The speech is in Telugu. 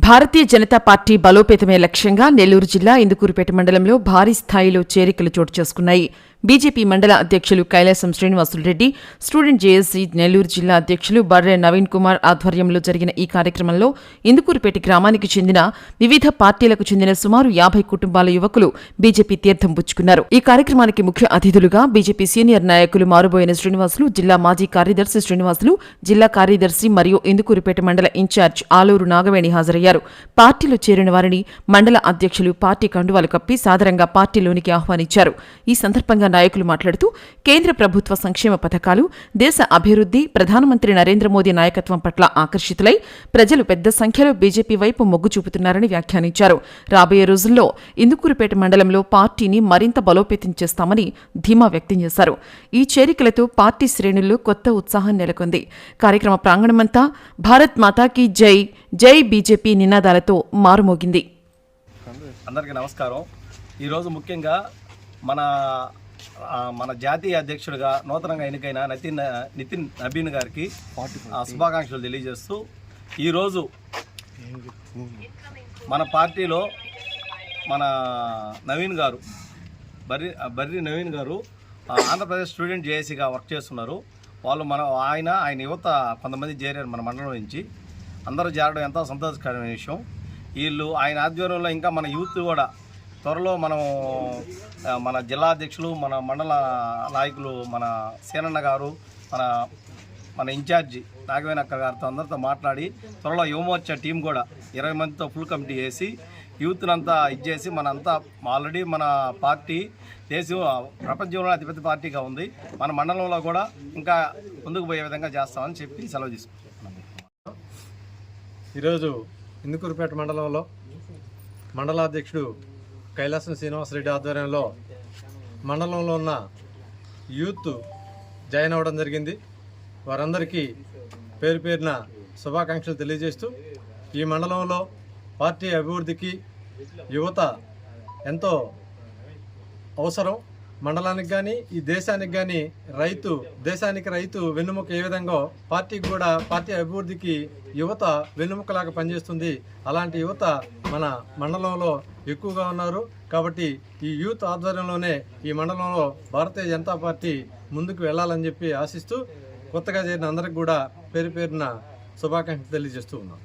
భారతీయ జనతా పార్టీ బలోపేతమే లక్ష్యంగా నెల్లూరు జిల్లా ఇందుకూరుపేట మండలంలో భారీ స్థాయిలో చేరికలు చోటు చేసుకున్నాయి. బీజేపీ మండల అధ్యక్షులు కైలాసం శ్రీనివాసులురెడ్డి, స్టూడెంట్ జేఏసీ నెల్లూరు జిల్లా అధ్యక్షులు బర్రె నవీన్ కుమార్ ఆధ్వర్యంలో జరిగిన ఈ కార్యక్రమంలో ఇందుకూరుపేట గ్రామానికి చెందిన వివిధ పార్టీలకు చెందిన సుమారు 50 కుటుంబాల యువకులు బీజేపీ తీర్థం పుచ్చుకున్నారు. ఈ కార్యక్రమానికి ముఖ్య అతిథులుగా బీజేపీ సీనియర్ నాయకులు మారుబోయిన శ్రీనివాసులు, జిల్లా మాజీ కార్యదర్శి శ్రీనివాసులు, జిల్లా కార్యదర్శి మరియు ఇందుకూరుపేట మండల ఇన్ఛార్జ్ ఆలూరు నాగవేణి హాజరయ్యారు. పార్టీలో చేరిన వారిని మండల అధ్యక్షులు పార్టీ కండువాలు కప్పి సాదరంగా పార్టీలోనికి ఆహ్వానించారు. ఈ సందర్భంగా నాయకులు మాట్లాడుతూ కేంద్ర ప్రభుత్వ సంక్షేమ పథకాలు, దేశ అభివృద్ధి, ప్రధానమంత్రి నరేంద్ర మోదీ నాయకత్వం పట్ల ఆకర్షితులై ప్రజలు పెద్ద సంఖ్యలో బీజేపీ వైపు మొగ్గు చూపుతున్నారని వ్యాఖ్యానించారు. రాబోయే రోజుల్లో ఇందుకూరుపేట మండలంలో పార్టీని మరింత బలోపేతం చేస్తామని ధీమా వ్యక్తం చేశారు. ఈ చేరికలతో పార్టీ శ్రేణుల్లో కొత్త ఉత్సాహం నెలకొంది. కార్యక్రమ ప్రాంగణమంతా భారత్ మాతాకి జై, జై బీజేపీ నినాదాలతో మారుమోగింది. అందరికీ నమస్కారం. ఈరోజు ముఖ్యంగా మన జాతీయ అధ్యక్షుడిగా నూతనంగా ఎన్నికైన నితిన్ నబీన్ గారికి శుభాకాంక్షలు తెలియజేస్తూ, ఈరోజు మన పార్టీలో మన నవీన్ గారు, బర్రి నవీన్ గారు ఆంధ్రప్రదేశ్ స్టూడెంట్ జేఏసీగా వర్క్ చేస్తున్నారు. వాళ్ళు ఆయన యువత కొంతమంది చేరారు మన మండలం నుంచి. అందరూ చేరడం ఎంతో సంతోషకరమైన విషయం. వీళ్ళు ఆయన ఆధ్వర్యంలో ఇంకా మన యూత్ కూడా త్వరలో మన జిల్లా అధ్యక్షులు, మన మండల నాయకులు, మన సేనన్న గారు, మన ఇన్ఛార్జి నాగవేణి అక్క గారితో అందరితో మాట్లాడి త్వరలో యువమోర్చా టీం కూడా 20 మందితో ఫుల్ కమిటీ చేసి యూత్నంతా ఇచ్చేసి మనంతా ఆల్రెడీ మన పార్టీ ప్రపంచంలో అతిపెద్ద పార్టీగా ఉంది. మన మండలంలో కూడా ఇంకా ముందుకు పోయే విధంగా చేస్తామని చెప్పి సెలవు తీసుకుంటున్నాం. ఈరోజు ఇందుకూరుపేట మండలంలో మండలాధ్యక్షుడు కైలాసం శ్రీనివాసరెడ్డి ఆధ్వర్యంలో మండలంలో ఉన్న యూత్ జాయిన్ అవ్వడం జరిగింది. వారందరికీ పేరు పేరున శుభాకాంక్షలు తెలియజేస్తూ, ఈ మండలంలో పార్టీ అభివృద్ధికి యువత ఎంతో అవసరం. మండలానికి కానీ ఈ దేశానికి కానీ దేశానికి రైతు వెన్నుముక ఏ విధంగా పార్టీకి కూడా పార్టీ అభివృద్ధికి యువత వెన్నుముకలాగా పనిచేస్తుంది. అలాంటి యువత మన మండలంలో ఎక్కువగా ఉన్నారు. కాబట్టి ఈ యూత్ ఆధ్వర్యంలోనే ఈ మండలంలో భారతీయ జనతా పార్టీ ముందుకు వెళ్ళాలని చెప్పి ఆశిస్తూ కొత్తగా చేరిన అందరికి కూడా పేరు పేరున శుభాకాంక్షలు తెలియజేస్తూ ఉన్నాం.